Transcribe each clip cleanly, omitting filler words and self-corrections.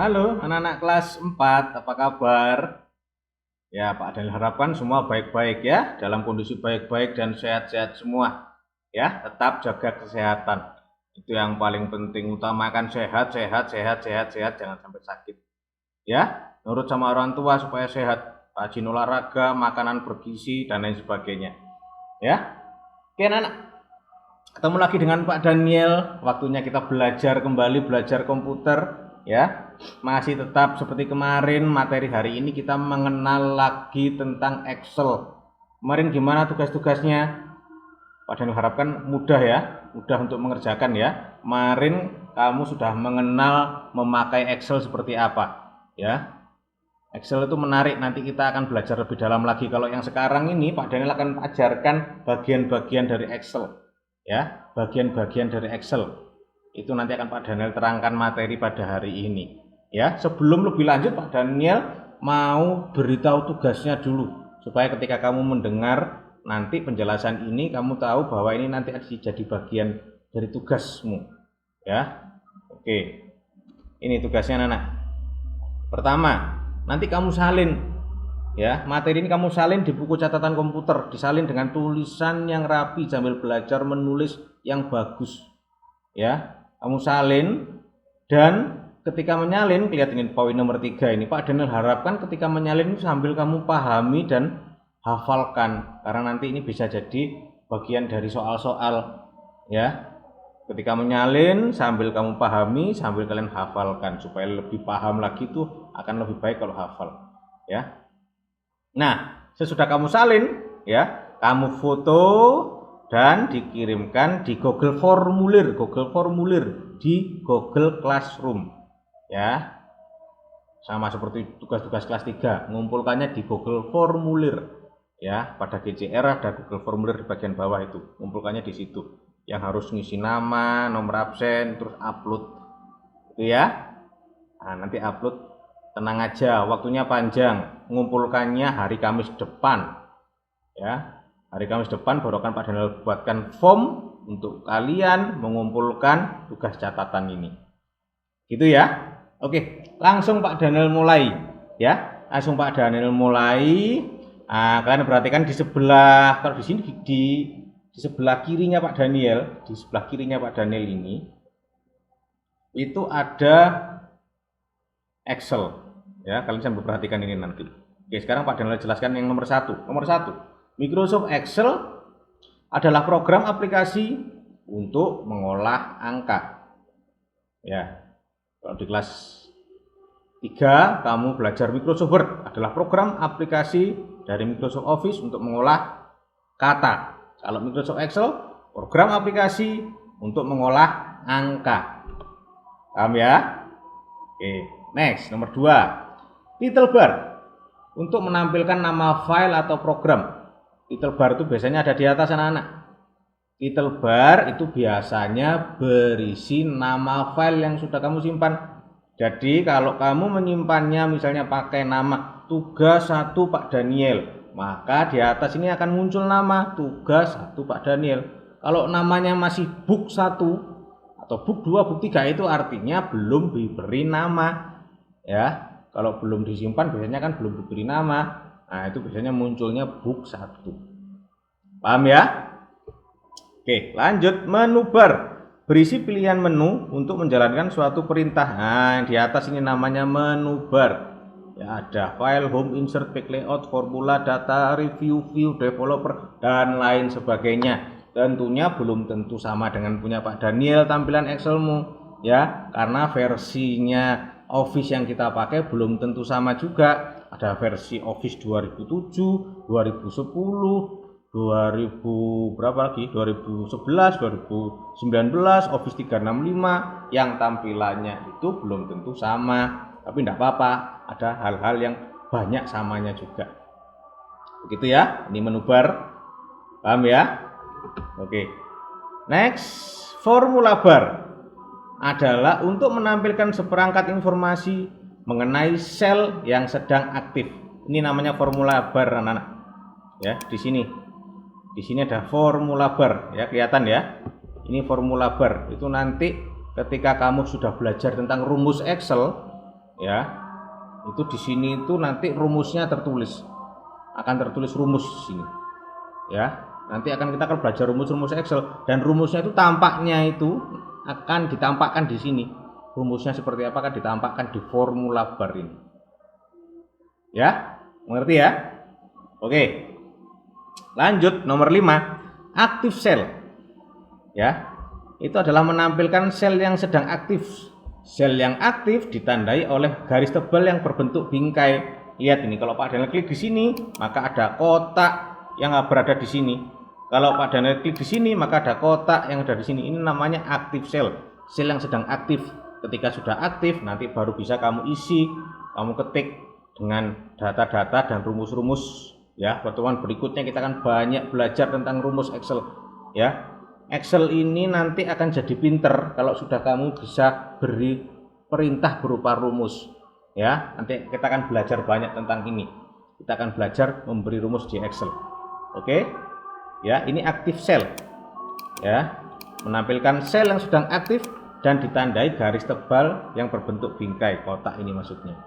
Halo anak-anak kelas 4, apa kabar? Ya, Pak Daniel harapkan semua baik-baik ya, dalam kondisi baik-baik dan sehat-sehat semua. Ya, tetap jaga kesehatan. Itu yang paling penting, utamakan sehat, sehat, sehat, sehat, sehat, jangan sampai sakit. Ya, nurut sama orang tua supaya sehat, rajin olahraga, makanan bergizi dan lain sebagainya. Ya. Oke, anak-anak. Ketemu lagi dengan Pak Daniel, waktunya kita belajar kembali, belajar komputer ya. Masih tetap seperti kemarin, materi hari ini kita mengenal lagi tentang Excel. Kemarin gimana tugas-tugasnya? Pak Daniel harapkan mudah ya, mudah untuk mengerjakan ya. Kemarin kamu sudah mengenal memakai Excel seperti apa ya. Excel itu menarik, nanti kita akan belajar lebih dalam lagi. Kalau yang sekarang ini Pak Daniel akan ajarkan bagian-bagian dari Excel ya, bagian-bagian dari Excel itu nanti akan Pak Daniel terangkan materi pada hari ini ya. Sebelum lebih lanjut, Pak Daniel mau beritahu tugasnya dulu supaya ketika kamu mendengar nanti penjelasan ini kamu tahu bahwa ini nanti akan jadi bagian dari tugasmu ya. Oke, ini tugasnya anak. Pertama, nanti kamu salin ya, materi ini kamu salin di buku catatan komputer, disalin dengan tulisan yang rapi sambil belajar menulis yang bagus ya. Kamu salin, dan ketika menyalin, lihat ini poin nomor 3 ini, Pak Daniel harapkan ketika menyalin sambil kamu pahami dan hafalkan, karena nanti ini bisa jadi bagian dari soal-soal ya. Ketika menyalin sambil kamu pahami, sambil kalian hafalkan, supaya lebih paham lagi tuh akan lebih baik kalau hafal ya. Nah, sesudah kamu salin ya, kamu foto dan dikirimkan di Google Formulir di Google Classroom ya. Sama seperti tugas-tugas kelas 3, ngumpulkannya di Google Formulir ya. Pada GCR ada Google Formulir di bagian bawah itu, ngumpulkannya di situ. Yang harus ngisi nama, nomor absen, terus upload itu ya. Nah, nanti upload, tenang aja, waktunya panjang, ngumpulkannya hari Kamis depan ya. Hari Kamis depan baru akan Pak Daniel buatkan form untuk kalian mengumpulkan tugas catatan ini gitu ya. Oke, langsung Pak Daniel mulai ya, langsung Pak Daniel mulai. Nah, kalian perhatikan di sebelah, kalau di sini di sebelah kirinya Pak Daniel, di sebelah kirinya Pak Daniel ini itu ada Excel ya. Kalian bisa perhatikan ini nanti. Oke, sekarang Pak Daniel jelaskan yang nomor 1. Nomor 1, Microsoft Excel adalah program aplikasi untuk mengolah angka ya. Kalau di kelas 3 kamu belajar Microsoft Word, adalah program aplikasi dari Microsoft Office untuk mengolah kata. Kalau Microsoft Excel, program aplikasi untuk mengolah angka. Paham ya? Oke, next, nomor 2, title bar untuk menampilkan nama file atau program. Title bar itu biasanya ada di atas anak-anak. Title bar itu biasanya berisi nama file yang sudah kamu simpan. Jadi kalau kamu menyimpannya misalnya pakai nama tugas 1 Pak Daniel, maka di atas ini akan muncul nama tugas 1 Pak Daniel. Kalau namanya masih book 1 atau book 2, book 3, itu artinya belum diberi nama ya. Kalau belum disimpan biasanya kan belum diberi nama. Nah, itu biasanya munculnya book 1. Paham ya? Oke, lanjut. Menu bar berisi pilihan menu untuk menjalankan suatu perintah. Nah, di atas ini namanya menu bar. Ya, ada file, home, insert, back layout, formula, data, review, view, developer, dan lain sebagainya. Tentunya belum tentu sama dengan punya Pak Daniel tampilan Excelmu ya, karena versinya Office yang kita pakai belum tentu sama juga. Ada versi Office 2007, 2010, 2000 berapa lagi, 2011, 2019, Office 365 yang tampilannya itu belum tentu sama. Tapi tidak apa-apa, ada hal-hal yang banyak samanya juga. Begitu ya, ini menu bar. Paham ya? Oke. Next, formula bar adalah untuk menampilkan seperangkat informasi mengenai sel yang sedang aktif. Ini namanya formula bar anak-anak. Ya, di sini. Di sini ada formula bar ya, kelihatan ya. Ini formula bar. Itu nanti ketika kamu sudah belajar tentang rumus Excel, ya. Itu di sini itu nanti rumusnya tertulis. Akan tertulis rumus di sini. Ya. Nanti kita akan belajar rumus-rumus Excel dan rumusnya itu tampaknya itu akan ditampakkan di sini. Rumusnya seperti apa akan ditampakkan di formula bar ini. Ya, mengerti ya? Oke. Lanjut nomor 5, active cell. Ya. Itu adalah menampilkan sel yang sedang aktif. Sel yang aktif ditandai oleh garis tebal yang berbentuk bingkai. Lihat ini, kalau Pak Daniel klik di sini, maka ada kotak yang berada di sini. Kalau Pak Daniel klik di sini, maka ada kotak yang ada di sini. Ini namanya active cell, sel yang sedang aktif. Ketika sudah aktif, nanti baru bisa kamu isi, kamu ketik dengan data-data dan rumus-rumus. Ya, pertemuan berikutnya kita akan banyak belajar tentang rumus Excel. Ya, Excel ini nanti akan jadi pinter kalau sudah kamu bisa beri perintah berupa rumus. Ya, nanti kita akan belajar banyak tentang ini. Kita akan belajar memberi rumus di Excel. Oke? Ya, ini aktif sel. Ya, menampilkan sel yang sedang aktif dan ditandai garis tebal yang berbentuk bingkai, kotak ini maksudnya.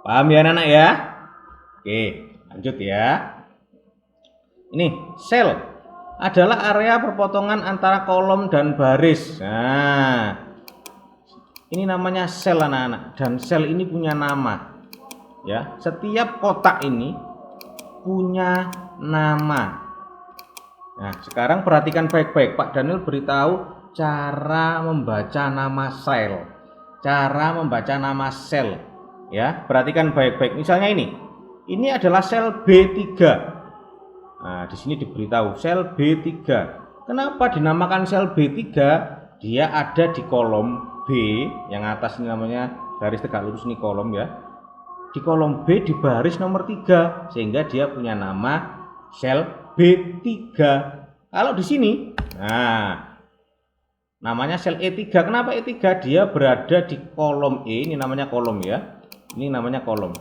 Paham ya anak-anak ya? Oke, lanjut ya. Ini sel adalah area perpotongan antara kolom dan baris. Nah, ini namanya sel anak-anak, dan sel ini punya nama. Ya, setiap kotak ini punya nama. Nah, sekarang perhatikan baik-baik. Pak Daniel beritahu cara membaca nama sel. Cara membaca nama sel. Ya, perhatikan baik-baik. Misalnya ini. Ini adalah sel B3. Nah, di sini diberitahu sel B3. Kenapa dinamakan sel B3? Dia ada di kolom B, yang atas ini namanya garis tegak lurus ini kolom ya. Di kolom B di baris nomor 3, sehingga dia punya nama sel B3. Kalau di sini, nah, namanya sel E3. Kenapa E3? Dia berada di kolom E, ini namanya kolom ya. Ini namanya kolom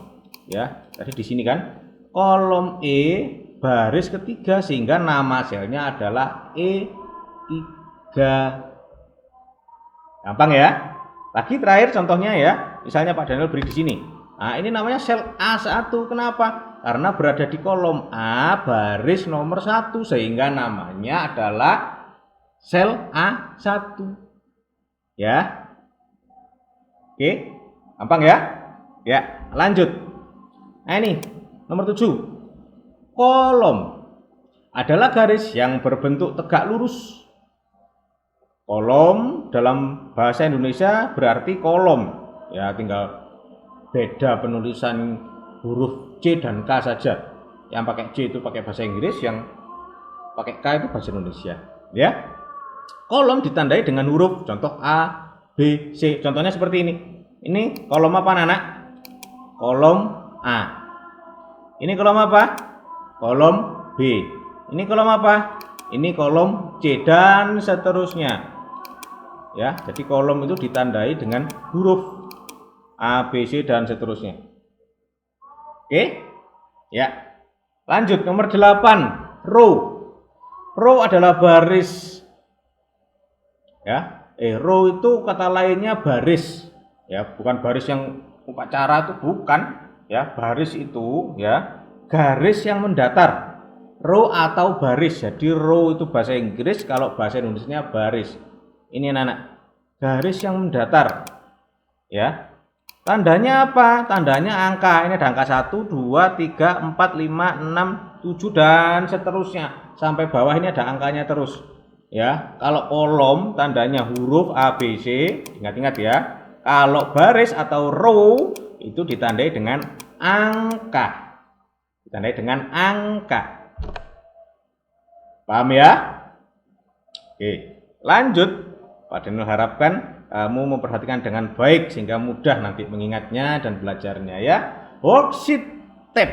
ya. Tadi di sini kan kolom E baris ketiga, sehingga nama selnya adalah E3. Gampang ya? Lagi terakhir contohnya ya. Misalnya Pak Daniel beri di sini. Nah, ini namanya sel A1. Kenapa? Karena berada di kolom A baris nomor 1, sehingga namanya adalah sel A1. Ya. Oke. Gampang ya? Ya, lanjut. Nah, ini nomor 7. Kolom adalah garis yang berbentuk tegak lurus. Kolom dalam bahasa Indonesia berarti kolom. Ya, tinggal beda penulisan huruf C dan K saja. Yang pakai C itu pakai bahasa Inggris, yang pakai K itu bahasa Indonesia. Ya. Kolom ditandai dengan huruf, contoh A, B, C. Contohnya seperti ini. Ini kolom apa anak? Kolom A. Ini kolom apa? Kolom B. Ini kolom apa? Ini kolom C dan seterusnya. Ya, jadi kolom itu ditandai dengan huruf A, B, C dan seterusnya. Oke? Ya. Lanjut nomor 8, row. Row adalah baris. Ya, row itu kata lainnya baris. Ya, bukan baris yang upacara, itu bukan. Ya, baris itu ya garis yang mendatar. Row atau baris. Jadi row itu bahasa Inggris, kalau bahasa Indonesia baris. Ini anak-anak, garis yang mendatar. Ya. Tandanya apa? Tandanya angka. Ini ada angka 1, 2, 3, 4, 5, 6, 7 dan seterusnya. Sampai bawah ini ada angkanya terus. Ya, kalau kolom tandanya huruf A, B, C. Ingat-ingat ya. Kalau baris atau row itu ditandai dengan angka. Ditandai dengan angka. Paham ya? Oke, lanjut. Pak Daniel harapkan kamu memperhatikan dengan baik sehingga mudah nanti mengingatnya dan belajarnya ya. Worksheet tab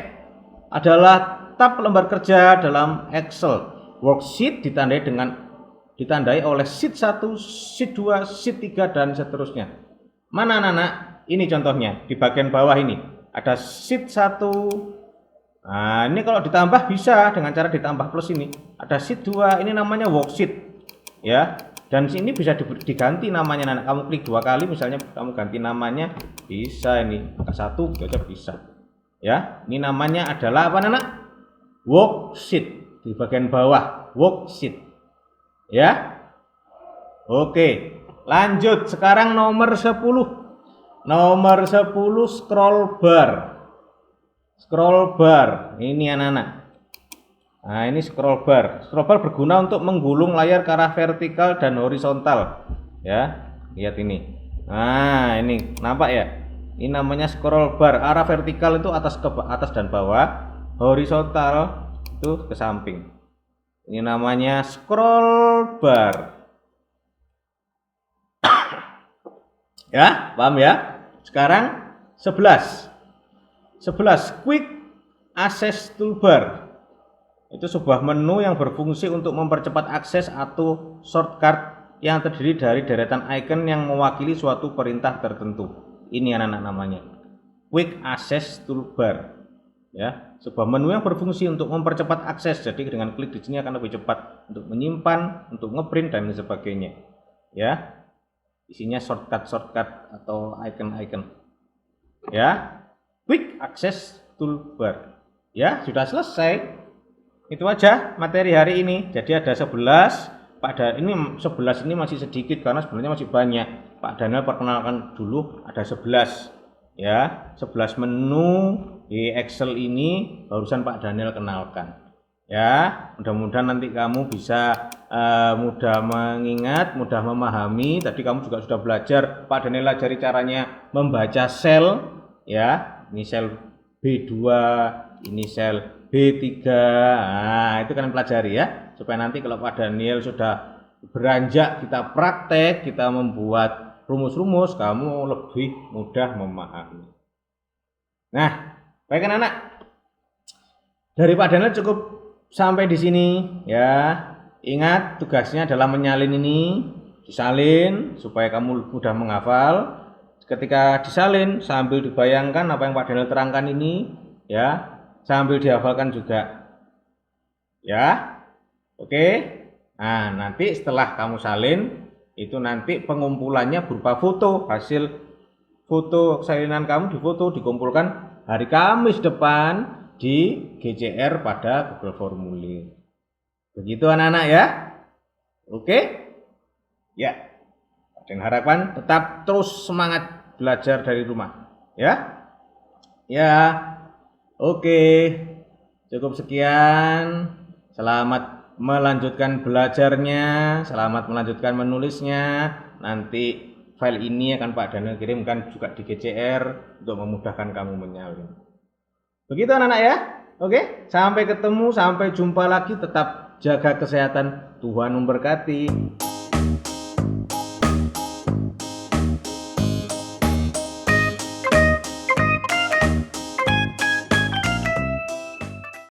adalah tab lembar kerja dalam Excel. Worksheet ditandai oleh sheet 1, sheet 2, sheet 3 dan seterusnya. Mana anak-anak? Ini contohnya di bagian bawah ini. Ada sheet 1. Nah, ini kalau ditambah bisa dengan cara ditambah plus ini. Ada sheet 2, ini namanya worksheet. Ya. Dan sini bisa diganti namanya anak. Kamu klik 2 kali misalnya kamu ganti namanya, bisa ini. Angka 1 gitu aja bisa. Ya, ini namanya adalah apa anak? Worksheet. Di bagian bawah, worksheet. Ya. Oke. Lanjut, sekarang nomor 10. Nomor 10 scroll bar. Scroll bar. Ini anak-anak. Nah, ini scroll bar. Scroll bar berguna untuk menggulung layar ke arah vertikal dan horizontal. Ya, lihat ini. Nah, ini nampak ya? Ini namanya scroll bar. Arah vertikal itu atas dan bawah, horizontal itu ke samping. Ini namanya scroll bar. Ya, paham ya? Sekarang 11 Quick Access Toolbar. Itu sebuah menu yang berfungsi untuk mempercepat akses atau shortcut yang terdiri dari deretan icon yang mewakili suatu perintah tertentu. Ini anak-anak namanya Quick Access Toolbar. Ya, sebuah menu yang berfungsi untuk mempercepat akses. Jadi dengan klik di sini akan lebih cepat untuk menyimpan, untuk ngeprint dan sebagainya. Ya. Isinya shortcut atau icon-icon. Ya. Quick Access Toolbar. Ya, sudah selesai. Itu aja materi hari ini. Jadi ada 11. Ini 11 ini masih sedikit karena sebenarnya masih banyak. Pak Daniel perkenalkan dulu ada 11. Ya, 11 menu di Excel ini barusan Pak Daniel kenalkan. Ya, mudah-mudahan nanti kamu bisa mudah mengingat, mudah memahami. Tadi kamu juga sudah belajar, Pak Daniel ajari caranya membaca sel. Ya, ini sel B2, ini sel B3. Nah, itu kalian pelajari ya, supaya nanti kalau Pak Daniel sudah beranjak kita praktek, kita membuat rumus-rumus, kamu lebih mudah memahami. Nah, baik anak-anak. Dari Pak Daniel cukup sampai di sini ya. Ingat tugasnya adalah menyalin ini, disalin supaya kamu mudah menghafal. Ketika disalin sambil dibayangkan apa yang Pak Daniel terangkan ini ya, sambil dihafalkan juga. Ya. Oke. Nah, nanti setelah kamu salin itu nanti pengumpulannya berupa foto, hasil foto salinan kamu difoto dikumpulkan hari Kamis depan di GCR pada Google Formulir. Begitu anak-anak ya. Oke. Ya. Dan harapan tetap terus semangat belajar dari rumah. Ya. Ya. Oke. Cukup sekian. Selamat melanjutkan belajarnya, selamat melanjutkan menulisnya. Nanti file ini akan Pak Daniel kirimkan juga di GCR untuk memudahkan kamu menyalin. Begitu anak-anak ya. Oke, sampai ketemu, sampai jumpa lagi. Tetap jaga kesehatan. Tuhan memberkati.